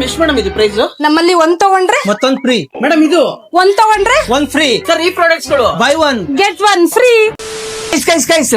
ಎಷ್ಟು ಮೇಡಮ್ ಇದು ಪ್ರೈಸ್? ನಮ್ಮಲ್ಲಿ ಒಂದ್ ತಗೊಂಡ್ರೆ ಮತ್ತೊಂದ್ ಫ್ರೀ. ಮೇಡಮ್ ಇದು ಒಂದ್ ತಗೊಂಡ್ರೆ ಒಂದ್ ಫ್ರೀ. ಸರ್ ಈ ಪ್ರಾಡಕ್ಟ್ಸ್ ಗಳು by one get one free.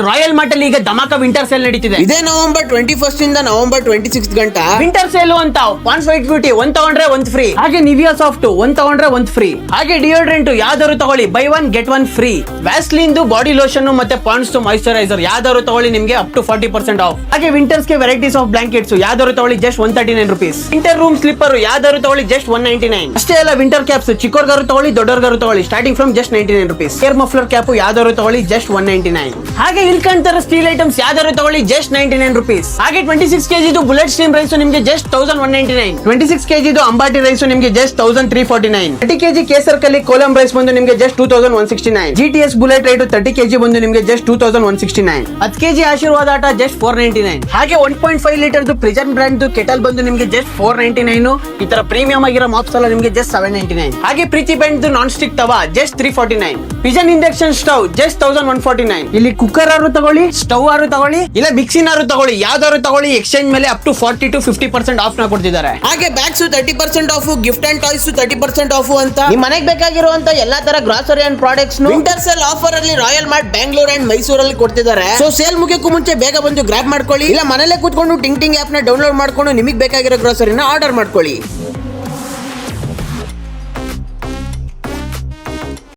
Royal mart ಅಲ್ಲಿ ಈಗ ಧಮಾಕ ವಿಂಟರ್ ಸೇಲ್ ನಡೀತಿದೆ. ಇದೇ ನವೆಂಬರ್ 21 ಇಂದ ನವೆಂಬರ್ 26 ಗಂಟ ವಿಂಟರ್ ಸೇಲ್ ಅಂತ ಪಾಂಡ್ಸ್ ವೈಟ್ ಬ್ಯೂಟಿ ಒಂದ್ ತಗೊಂಡ್ರೆ ಒಂದ್ ಫ್ರೀ. ಹಾಗೆ ನಿವಿಯಾ ಸಾಫ್ಟ್ ಒಂದ್ ತಗೊಂಡ್ರೆ ಒಂದ್ ಫ್ರೀ. ಹಾಗೆ ಡಿಯೋಡ್ರೆಂಟ್ ಯಾವ್ದಾದ್ರು ತಗೊಳ್ಳಿ by one get one free. Vaseline body lotion ಮತ್ತೆ ಪಾಂಡ್ಸ್ ಮಾಯಿಶ್ಚರೈಸರ್ ಯಾವ್ದಾದ್ರು ತಗೊಳ್ಳಿ ನಿಮ್ಗೆ ಅಪ್ ಟು 40% ಆಫ್. ಹಾಗೆ ವಿಂಟರ್ಸ್ ಗೆ ವೆರೈಟೀಸ್ ಆಫ್ ಬ್ಲಾಂಕೆಟ್ಸ್ ಯಾವ್ದಾದ್ರು ತಗೊಳ್ಳಿ just 139 rupees. Winter room slipper ಯಾವ್ದಾದ್ರು ತಗೊಳ್ಳಿ ಜಸ್ಟ್ 199. ಅಷ್ಟೇ ಅಲ್ಲ ವಿಂಟರ್ ಕ್ಯಾಪ್ಸ್ ಚಿಕ್ಕವ್ರಿಗಾರು ತಗೊಳ್ಳಿ ದೊಡ್ಡವ್ರಿಗಾರು ತಗೊಳ್ಳಿ starting from just 99 rupees. Air muffler cap ಯಾವ್ದಾದ್ರು ತಗೊಳ್ಳಿ ಜಸ್ಟ್ 199. ಹಾಗೆ ಇಲ್ಕಂತರ ಸ್ಟೀಲ್ ಐಟಮ್ಸ್ ಯಾವ್ದಾದ್ರು ತಗೊಳ್ಳಿ ಜಸ್ಟ್ 99 rupees. ಹಾಗೆ 26 kg ಬುಲೆಟ್ ಸ್ಟೀಮ್ ರೈಸ್ ನಿಮ್ಗೆ ಜಸ್ಟ್ 1199. 26 kg ಅಂಬಾಟಿ ರೈಸ್ ನಿಮ್ಗೆ ಜಸ್ಟ್ 1349. 30 kg ಕೇಸರ್ ಕಲಿ ಕೋಲಂ ರೈಸ್ ಬಂದು ನಿಮ್ಗೆ just 2169. GTS bullet right 30 kg ಬಂದು ನಿಮ್ಗೆ ಜಸ್ಟ್ 2169. 10 kg ಆಶೀರ್ವಾದ ಆಟ ಜಸ್ಟ್ 499. ಹಾಗೆ 1.5 ಲೀಟರ್ ಪ್ರಿಜನ್ ಬ್ರಾಂಡ್ ಕೆಟಲ್ ಬಂದು ನಿಮ್ಗೆ ಜಸ್ಟ್ 499. ಈ ತರ ಪ್ರೀಮಿಯಂ ಆಗಿರೋ ಮಾಪ್ಸ್ ಎಲ್ಲ ನಿಮ್ಗೆ ಜಸ್ಟ್ 799. ಹಾಗೆ Preethi brand non stick tawa just 349. Pigeon induction stove just 1149. ಇಲ್ಲಿ ಕುಕ್ಕರ್ ಆರು ತಗೊಳ್ಳಿ, ಸ್ಟವ್ ಆರು ತಗೊಳ್ಳಿ, ಇಲ್ಲ ಮಿಕ್ಸಿನಾರು ತಗೊಳ್ಳಿ, ಯಾವ್ದಾದ್ರು ತಗೊಳ್ಳಿ ಎಕ್ಸ್ಚೇಂಜ್ ಮೇಲೆ ಅಪ್ ಟು 40 to 50% ಆಫ್ ನ ಕೊಡ್ತಿದ್ದಾರೆ. ಹಾಗೆ bags 30% of, gift and toys 30% of ಅಂತ ನಿಮ್ ಮನೆಗೆ ಬೇಕಾಗಿರುವಂತ ಎಲ್ಲಾ ತರ grocery and products winter sale offer ಅಲ್ಲಿ ರಾಯಲ್ ಮಾರ್ಟ್ ಬ್ಯಾಂಗ್ಳೂರ್ ಅಂಡ್ ಮೈಸೂರಲ್ಲಿ ಕೊಡ್ತಿದ್ದಾರೆ. ಸೊ ಸೇಲ್ ಮುಗಿಯಕ್ಕೂ ಮುಂಚೆ ಬೇಗ ಬಂದು ಗ್ರಾಬ್ ಮಾಡ್ಕೊಳ್ಳಿ, ಇಲ್ಲ ಮನೇಲೆ ಕೂತ್ಕೊಂಡು ಟಿಂಗ್ ಟಿಂಗ್ ಆಪ್ ನ ಡೌನ್ಲೋಡ್ ಮಾಡ್ಕೊಂಡು ನಿಮಗೆ ಬೇಕಾಗಿರೋ ಗ್ರಾಸರಿನ ಆರ್ಡರ್ ಮಾಡ್ಕೊಳ್ಳಿ.